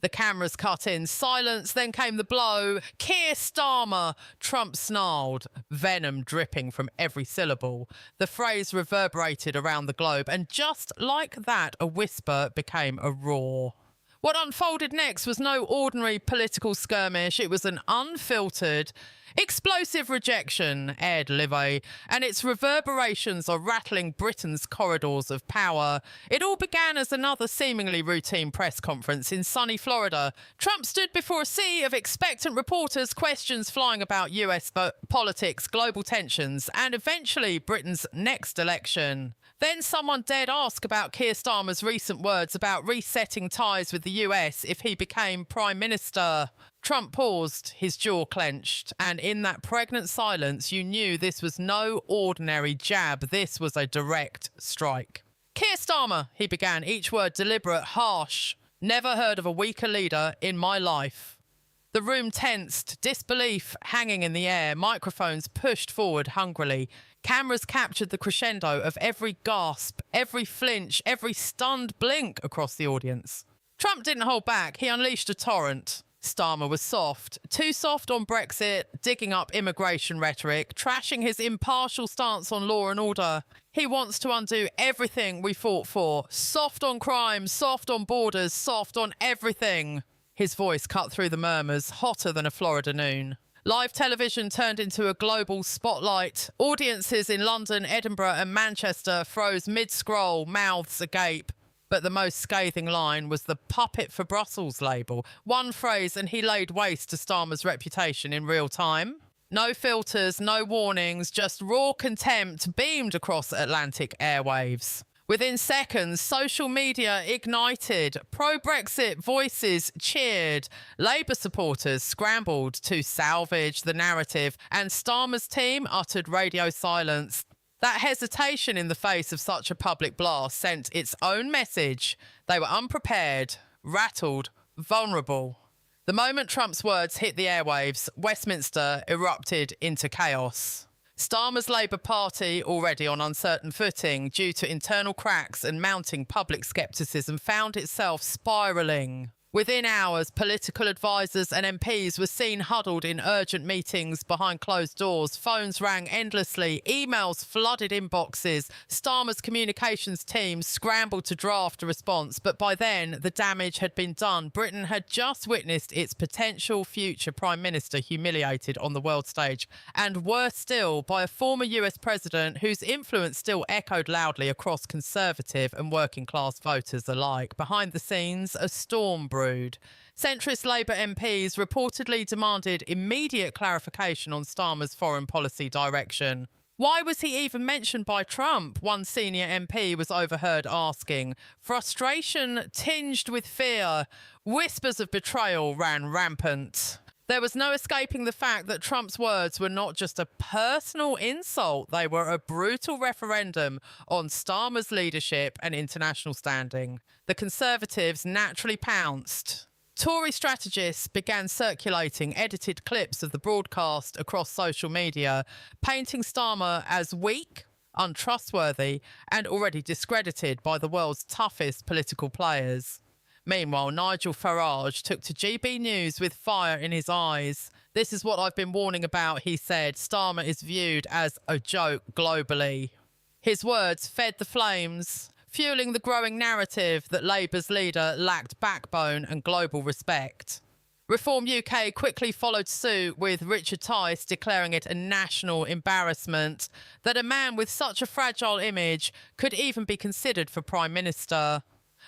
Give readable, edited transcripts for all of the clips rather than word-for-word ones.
The cameras cut in. Silence, then came the blow. Keir Starmer, Trump snarled, venom dripping from every syllable. The phrase reverberated around the globe, and just like that, a whisper became a roar. What unfolded next was no ordinary political skirmish. It was an unfiltered, explosive rejection, aired Livy, and its reverberations are rattling Britain's corridors of power. It all began as another seemingly routine press conference in sunny Florida. Trump stood before a sea of expectant reporters, questions flying about US politics, global tensions, and eventually Britain's next election. Then someone dared ask about Keir Starmer's recent words about resetting ties with the US if he became Prime Minister. Trump paused, his jaw clenched, and in that pregnant silence you knew this was no ordinary jab, this was a direct strike. Keir Starmer, he began, each word deliberate, harsh. Never heard of a weaker leader in my life. The room tensed, disbelief hanging in the air, microphones pushed forward hungrily. Cameras captured the crescendo of every gasp, every flinch, every stunned blink across the audience. Trump didn't hold back. He unleashed a torrent. Starmer was soft, too soft on Brexit, digging up immigration rhetoric, trashing his impartial stance on law and order. He wants to undo everything we fought for. Soft on crime, soft on borders, soft on everything. His voice cut through the murmurs, hotter than a Florida noon. Live television turned into a global spotlight. Audiences in London, Edinburgh and Manchester froze mid-scroll, mouths agape. But the most scathing line was the "Puppet for Brussels" label. One phrase and he laid waste to Starmer's reputation in real time. No filters, no warnings, just raw contempt beamed across Atlantic airwaves. Within seconds, social media ignited. Pro-Brexit voices cheered. Labour supporters scrambled to salvage the narrative, and Starmer's team uttered radio silence. That hesitation in the face of such a public blast sent its own message. They were unprepared, rattled, vulnerable. The moment Trump's words hit the airwaves, Westminster erupted into chaos. Starmer's Labour Party, already on uncertain footing due to internal cracks and mounting public scepticism, found itself spiralling. Within hours, political advisers and MPs were seen huddled in urgent meetings behind closed doors. Phones rang endlessly. Emails flooded inboxes. Starmer's communications team scrambled to draft a response, but by then the damage had been done. Britain had just witnessed its potential future Prime Minister humiliated on the world stage, and worse still, by a former US president whose influence still echoed loudly across conservative and working class voters alike. Behind the scenes, a storm brewed. Centrist Labour MPs reportedly demanded immediate clarification on Starmer's foreign policy direction. Why was he even mentioned by Trump? One senior MP was overheard asking. Frustration tinged with fear. Whispers of betrayal ran rampant. There was no escaping the fact that Trump's words were not just a personal insult, they were a brutal referendum on Starmer's leadership and international standing. The Conservatives naturally pounced. Tory strategists began circulating edited clips of the broadcast across social media, painting Starmer as weak, untrustworthy, and already discredited by the world's toughest political players. Meanwhile, Nigel Farage took to GB News with fire in his eyes. "This is what I've been warning about," he said. "Starmer is viewed as a joke globally." His words fed the flames, fueling the growing narrative that Labour's leader lacked backbone and global respect. Reform UK quickly followed suit, with Richard Tice declaring it a national embarrassment that a man with such a fragile image could even be considered for Prime Minister.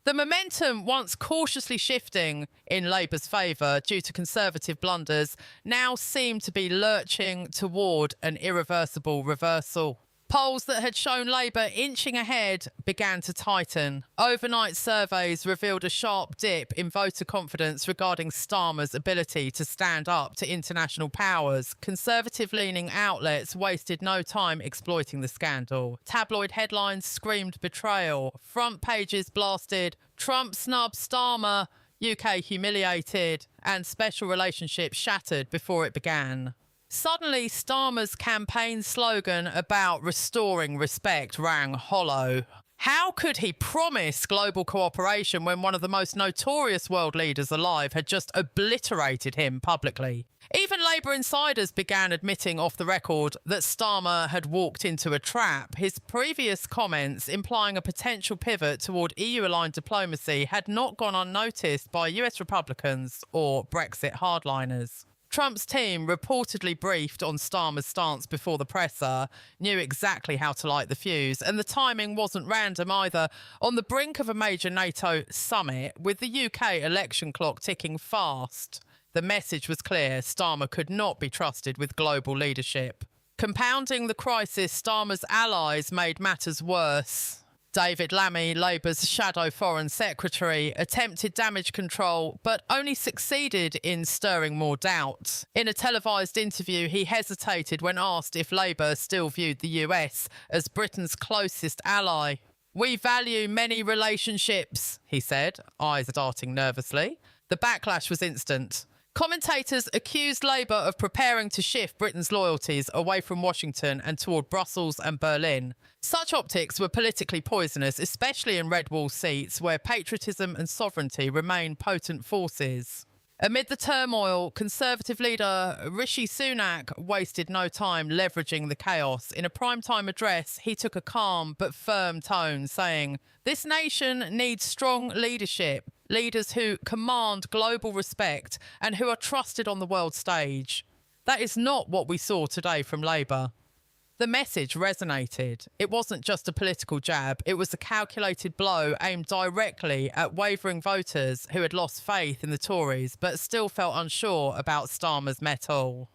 The momentum, once cautiously shifting in Labour's favour due to Conservative blunders, now seemed to be lurching toward an irreversible reversal. Polls that had shown Labour inching ahead began to tighten. Overnight surveys revealed a sharp dip in voter confidence regarding Starmer's ability to stand up to international powers. Conservative-leaning outlets wasted no time exploiting the scandal. Tabloid headlines screamed betrayal. Front pages blasted, "Trump snubs Starmer, UK humiliated," and special relationships shattered before it began. Suddenly, Starmer's campaign slogan about restoring respect rang hollow. How could he promise global cooperation when one of the most notorious world leaders alive had just obliterated him publicly? Even Labour insiders began admitting off the record that Starmer had walked into a trap. His previous comments implying a potential pivot toward EU-aligned diplomacy had not gone unnoticed by US Republicans or Brexit hardliners. Trump's team, reportedly briefed on Starmer's stance before the presser, knew exactly how to light the fuse, and the timing wasn't random either. On the brink of a major NATO summit, with the UK election clock ticking fast, the message was clear: Starmer could not be trusted with global leadership. Compounding the crisis, Starmer's allies made matters worse. David Lammy, Labour's shadow foreign secretary, attempted damage control but only succeeded in stirring more doubt. In a televised interview, he hesitated when asked if Labour still viewed the US as Britain's closest ally. "We value many relationships," he said, eyes darting nervously. The backlash was instant. Commentators accused Labour of preparing to shift Britain's loyalties away from Washington and toward Brussels and Berlin. Such optics were politically poisonous, especially in red wall seats where patriotism and sovereignty remain potent forces. Amid the turmoil, Conservative leader Rishi Sunak wasted no time leveraging the chaos. In a primetime address, he took a calm but firm tone, saying, "This nation needs strong leadership, leaders who command global respect and who are trusted on the world stage." That is not what we saw today from Labour. The message resonated. It wasn't just a political jab. It was a calculated blow aimed directly at wavering voters who had lost faith in the Tories but still felt unsure about Starmer's mettle.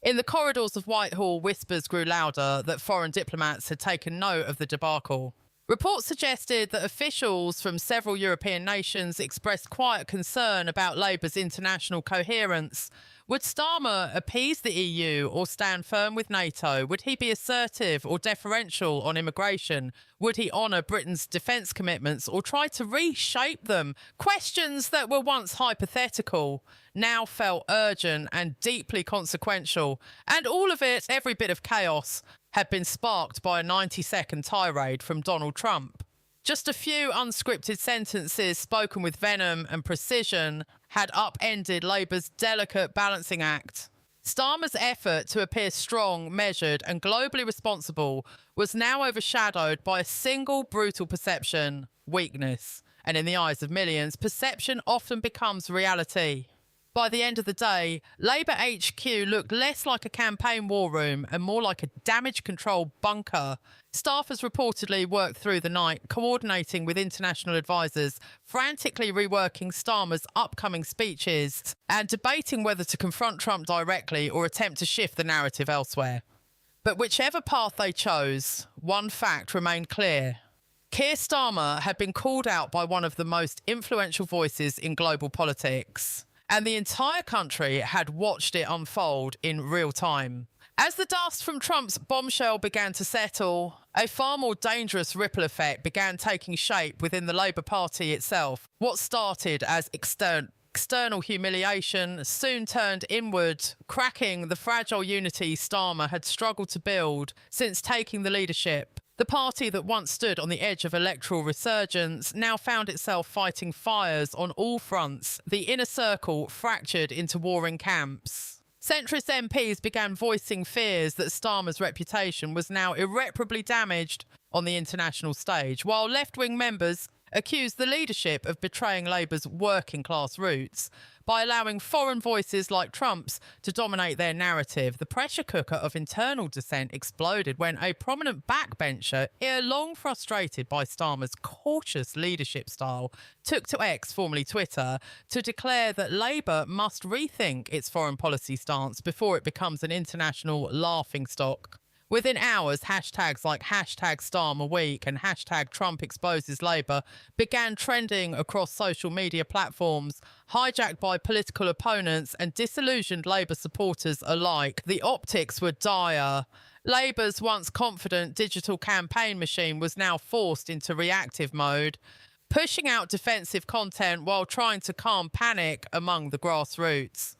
In the corridors of Whitehall, whispers grew louder that foreign diplomats had taken note of the debacle. Reports suggested that officials from several European nations expressed quiet concern about Labour's international coherence. Would Starmer appease the EU or stand firm with NATO? Would he be assertive or deferential on immigration? Would he honour Britain's defence commitments or try to reshape them? Questions that were once hypothetical now felt urgent and deeply consequential. And all of it, every bit of chaos, had been sparked by a 90-second tirade from Donald Trump. Just a few unscripted sentences spoken with venom and precision had upended Labour's delicate balancing act. Starmer's effort to appear strong, measured and globally responsible was now overshadowed by a single brutal perception: weakness. And in the eyes of millions, perception often becomes reality. By the end of the day, Labour HQ looked less like a campaign war room and more like a damage control bunker. Staffers reportedly worked through the night, coordinating with international advisors, frantically reworking Starmer's upcoming speeches, and debating whether to confront Trump directly or attempt to shift the narrative elsewhere. But whichever path they chose, one fact remained clear. Keir Starmer had been called out by one of the most influential voices in global politics, and the entire country had watched it unfold in real time. As the dust from Trump's bombshell began to settle, a far more dangerous ripple effect began taking shape within the Labour Party itself. What started as external humiliation soon turned inward, cracking the fragile unity Starmer had struggled to build since taking the leadership. The party that once stood on the edge of electoral resurgence now found itself fighting fires on all fronts, the inner circle fractured into warring camps. Centrist MPs began voicing fears that Starmer's reputation was now irreparably damaged on the international stage, while left-wing members accused the leadership of betraying Labour's working-class roots. By allowing foreign voices like Trump's to dominate their narrative, the pressure cooker of internal dissent exploded when a prominent backbencher, ere long frustrated by Starmer's cautious leadership style, took to X, formerly Twitter, to declare that Labour must rethink its foreign policy stance before it becomes an international laughingstock. Within hours, hashtags like #StarmerWeek and #TrumpExposesLabour began trending across social media platforms, hijacked by political opponents and disillusioned Labour supporters alike. The optics were dire. Labour's once confident digital campaign machine was now forced into reactive mode, pushing out defensive content while trying to calm panic among the grassroots.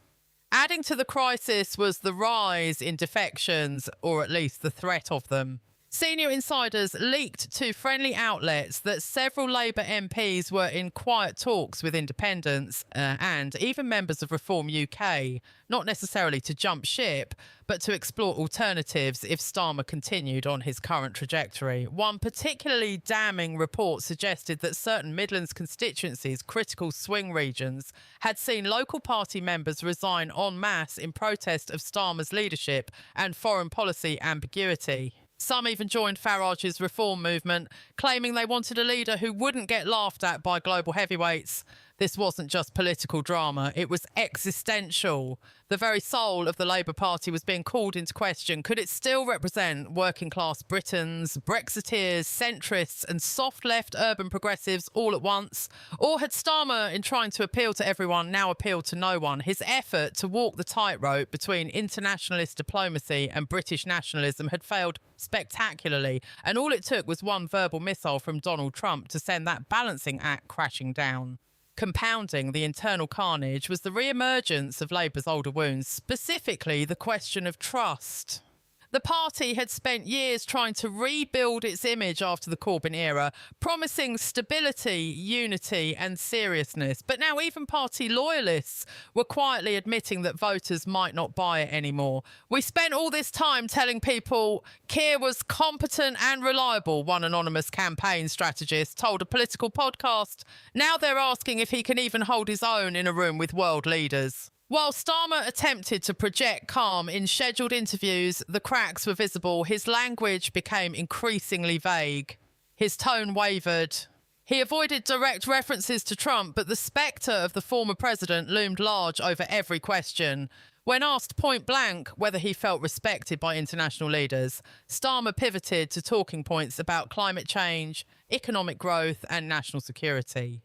Adding to the crisis was the rise in defections, or at least the threat of them. Senior insiders leaked to friendly outlets that several Labour MPs were in quiet talks with independents and even members of Reform UK, not necessarily to jump ship, but to explore alternatives if Starmer continued on his current trajectory. One particularly damning report suggested that certain Midlands constituencies, critical swing regions, had seen local party members resign en masse in protest of Starmer's leadership and foreign policy ambiguity. Some even joined Farage's reform movement, claiming they wanted a leader who wouldn't get laughed at by global heavyweights. This wasn't just political drama, it was existential. The very soul of the Labour Party was being called into question. Could it still represent working-class Britons, Brexiteers, centrists and soft-left urban progressives all at once? Or had Starmer, in trying to appeal to everyone, now appealed to no one? His effort to walk the tightrope between internationalist diplomacy and British nationalism had failed spectacularly, and all it took was one verbal missile from Donald Trump to send that balancing act crashing down. Compounding the internal carnage was the re-emergence of Labour's older wounds, specifically the question of trust. The party had spent years trying to rebuild its image after the Corbyn era, promising stability, unity and seriousness. But now even party loyalists were quietly admitting that voters might not buy it anymore. We spent all this time telling people Keir was competent and reliable, one anonymous campaign strategist told a political podcast. Now they're asking if he can even hold his own in a room with world leaders. While Starmer attempted to project calm in scheduled interviews, the cracks were visible. His language became increasingly vague. His tone wavered. He avoided direct references to Trump, but the spectre of the former president loomed large over every question. When asked point blank whether he felt respected by international leaders, Starmer pivoted to talking points about climate change, economic growth and national security.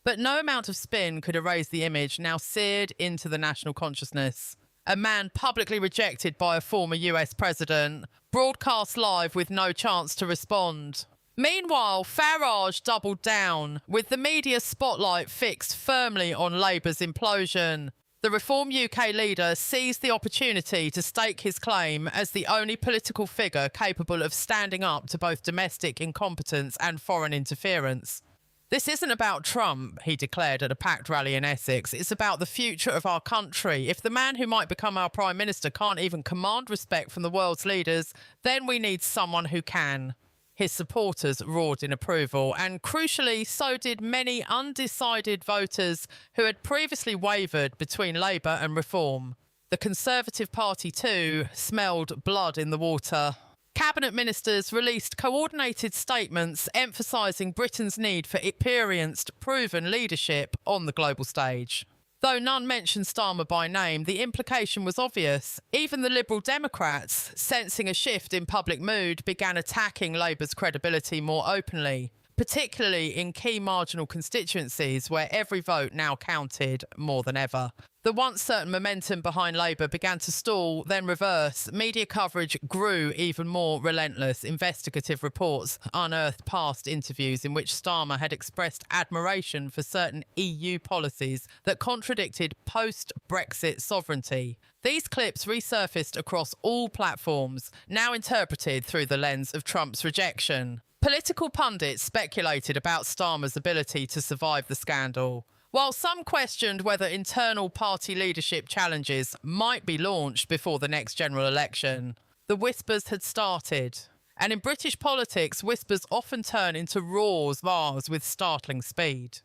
But no amount of spin could erase the image now seared into the national consciousness. A man publicly rejected by a former US president, broadcast live with no chance to respond. Meanwhile, Farage doubled down, with the media spotlight fixed firmly on Labour's implosion. The Reform UK leader seized the opportunity to stake his claim as the only political figure capable of standing up to both domestic incompetence and foreign interference. This isn't about Trump, he declared at a packed rally in Essex. It's about the future of our country. If the man who might become our Prime Minister can't even command respect from the world's leaders, then we need someone who can. His supporters roared in approval, and crucially, so did many undecided voters who had previously wavered between Labour and Reform. The Conservative Party, too, smelled blood in the water. Cabinet ministers released coordinated statements emphasising Britain's need for experienced, proven leadership on the global stage. Though none mentioned Starmer by name, the implication was obvious. Even the Liberal Democrats, sensing a shift in public mood, began attacking Labour's credibility more openly, particularly in key marginal constituencies where every vote now counted more than ever. The once certain momentum behind Labour began to stall, then reverse. Media coverage grew even more relentless. Investigative reports unearthed past interviews in which Starmer had expressed admiration for certain EU policies that contradicted post-Brexit sovereignty. These clips resurfaced across all platforms, now interpreted through the lens of Trump's rejection. Political pundits speculated about Starmer's ability to survive the scandal, while some questioned whether internal party leadership challenges might be launched before the next general election. The whispers had started. And in British politics, whispers often turn into roars with startling speed.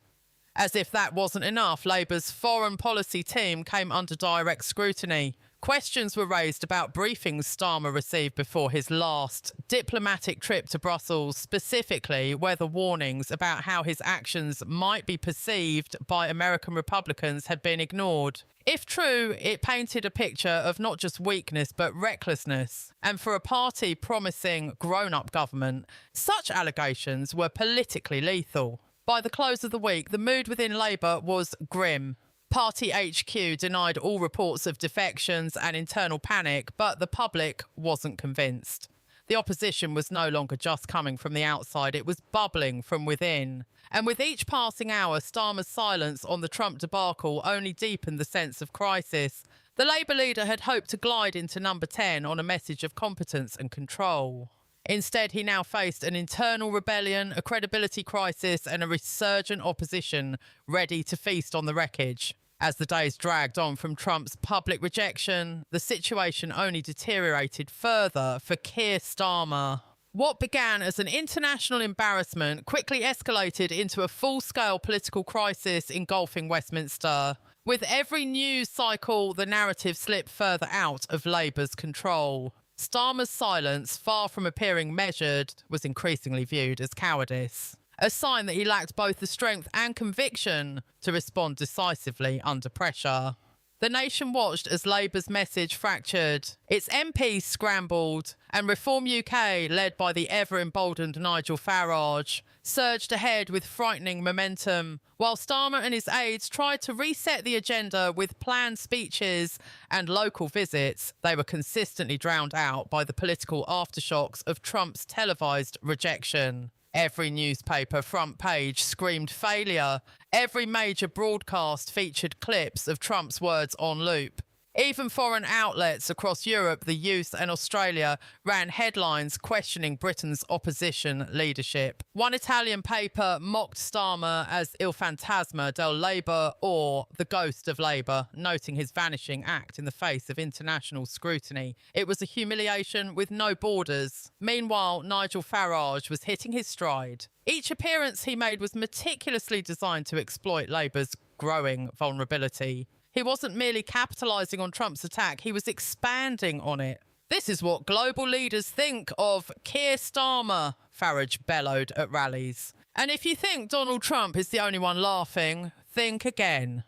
As if that wasn't enough, Labour's foreign policy team came under direct scrutiny. Questions were raised about briefings Starmer received before his last diplomatic trip to Brussels, specifically whether warnings about how his actions might be perceived by American Republicans had been ignored. If true, it painted a picture of not just weakness but recklessness. And for a party promising grown-up government, such allegations were politically lethal. By the close of the week, the mood within Labour was grim. Party HQ denied all reports of defections and internal panic, but the public wasn't convinced. The opposition was no longer just coming from the outside, it was bubbling from within. And with each passing hour, Starmer's silence on the Trump debacle only deepened the sense of crisis. The Labour leader had hoped to glide into number 10 on a message of competence and control. Instead, he now faced an internal rebellion, a credibility crisis, and a resurgent opposition ready to feast on the wreckage. As the days dragged on from Trump's public rejection, the situation only deteriorated further for Keir Starmer. What began as an international embarrassment quickly escalated into a full-scale political crisis engulfing Westminster. With every news cycle, the narrative slipped further out of Labour's control. Starmer's silence, far from appearing measured, was increasingly viewed as cowardice, a sign that he lacked both the strength and conviction to respond decisively under pressure. The nation watched as Labour's message fractured, its MPs scrambled, and Reform UK, led by the ever-emboldened Nigel Farage, surged ahead with frightening momentum, while Starmer and his aides tried to reset the agenda with planned speeches and local visits. They were consistently drowned out by the political aftershocks of Trump's televised rejection. Every newspaper front page screamed failure. Every major broadcast featured clips of Trump's words on loop. Even foreign outlets across Europe, the US and Australia ran headlines questioning Britain's opposition leadership. One Italian paper mocked Starmer as Il Fantasma del Labour, or the ghost of Labour, noting his vanishing act in the face of international scrutiny. It was a humiliation with no borders. Meanwhile, Nigel Farage was hitting his stride. Each appearance he made was meticulously designed to exploit Labour's growing vulnerability. He wasn't merely capitalising on Trump's attack, he was expanding on it. This is what global leaders think of Keir Starmer, Farage bellowed at rallies. And if you think Donald Trump is the only one laughing, think again.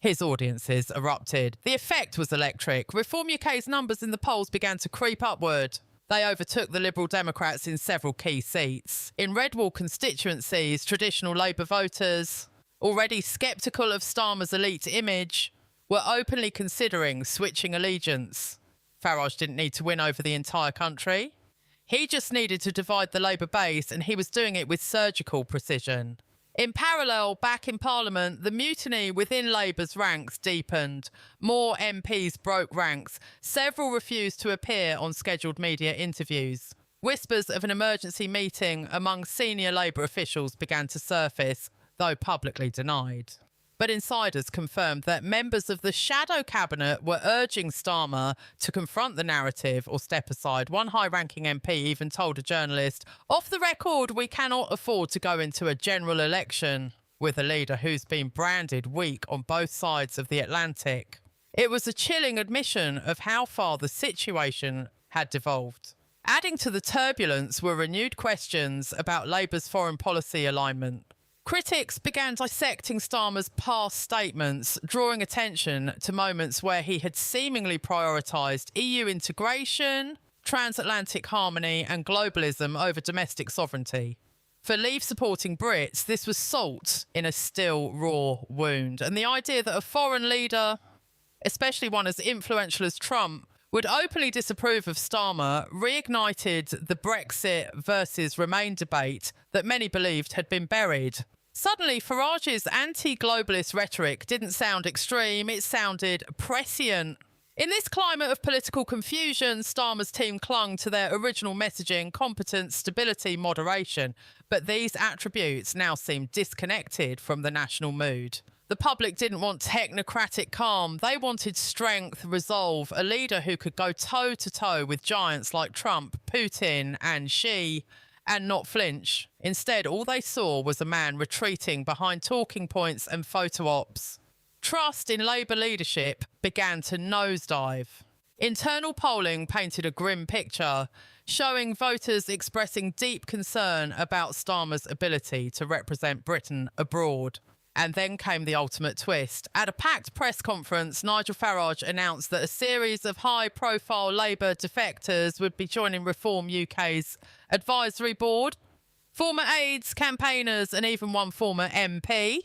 His audiences erupted. The effect was electric. Reform UK's numbers in the polls began to creep upward. They overtook the Liberal Democrats in several key seats. In red wall constituencies, traditional Labour voters, already sceptical of Starmer's elite image, were openly considering switching allegiance. Farage didn't need to win over the entire country. He just needed to divide the Labour base, and he was doing it with surgical precision. In parallel, back in Parliament, the mutiny within Labour's ranks deepened. More MPs broke ranks. Several refused to appear on scheduled media interviews. Whispers of an emergency meeting among senior Labour officials began to surface, though publicly denied. But insiders confirmed that members of the shadow cabinet were urging Starmer to confront the narrative or step aside. One high-ranking MP even told a journalist, "Off the record, we cannot afford to go into a general election with a leader who's been branded weak on both sides of the Atlantic." It was a chilling admission of how far the situation had devolved. Adding to the turbulence were renewed questions about Labour's foreign policy alignment. Critics began dissecting Starmer's past statements, drawing attention to moments where he had seemingly prioritised EU integration, transatlantic harmony and globalism over domestic sovereignty. For Leave-supporting Brits, this was salt in a still raw wound, and the idea that a foreign leader, especially one as influential as Trump, would openly disapprove of Starmer reignited the Brexit versus Remain debate that many believed had been buried. Suddenly, Farage's anti-globalist rhetoric didn't sound extreme, it sounded prescient. In this climate of political confusion, Starmer's team clung to their original messaging: competence, stability, moderation. But these attributes now seemed disconnected from the national mood. The public didn't want technocratic calm. They wanted strength, resolve, a leader who could go toe-to-toe with giants like Trump, Putin and Xi, and not flinch. Instead, all they saw was a man retreating behind talking points and photo ops. Trust in Labour leadership began to nosedive. Internal polling painted a grim picture, showing voters expressing deep concern about Starmer's ability to represent Britain abroad. And then came the ultimate twist. At a packed press conference, Nigel Farage announced that a series of high-profile Labour defectors would be joining Reform UK's advisory board. Former aides, campaigners and even one former MP.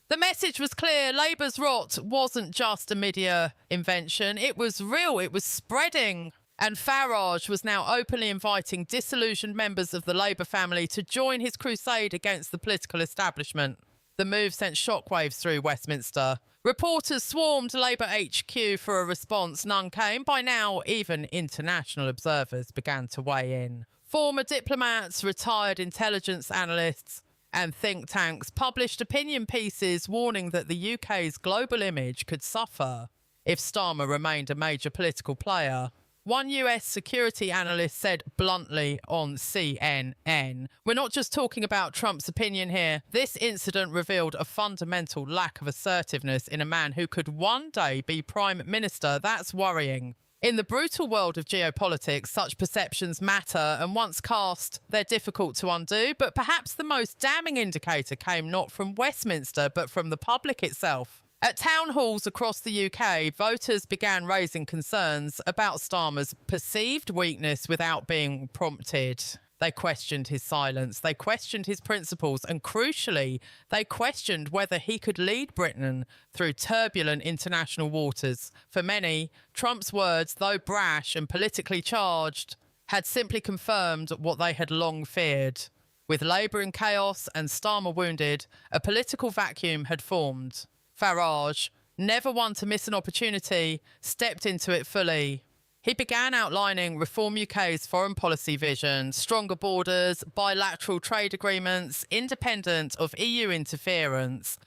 The message was clear. Labour's rot wasn't just a media invention. It was real. It was spreading. And Farage was now openly inviting disillusioned members of the Labour family to join his crusade against the political establishment. The move sent shockwaves through Westminster. Reporters swarmed Labour HQ for a response. None came. By now, even international observers began to weigh in. Former diplomats, retired intelligence analysts, and think tanks published opinion pieces warning that the UK's global image could suffer if Starmer remained a major political player. One US security analyst said bluntly on CNN, "We're not just talking about Trump's opinion here. This incident revealed a fundamental lack of assertiveness in a man who could one day be Prime Minister. That's worrying." In the brutal world of geopolitics, such perceptions matter, and once cast, they're difficult to undo. But perhaps the most damning indicator came not from Westminster, but from the public itself. At town halls across the UK, voters began raising concerns about Starmer's perceived weakness without being prompted. They questioned his silence, they questioned his principles, and crucially, they questioned whether he could lead Britain through turbulent international waters. For many, Trump's words, though brash and politically charged, had simply confirmed what they had long feared. With Labour in chaos and Starmer wounded, a political vacuum had formed. Farage, never one to miss an opportunity, stepped into it fully. He began outlining Reform UK's foreign policy vision, stronger borders, bilateral trade agreements, independent of EU interference.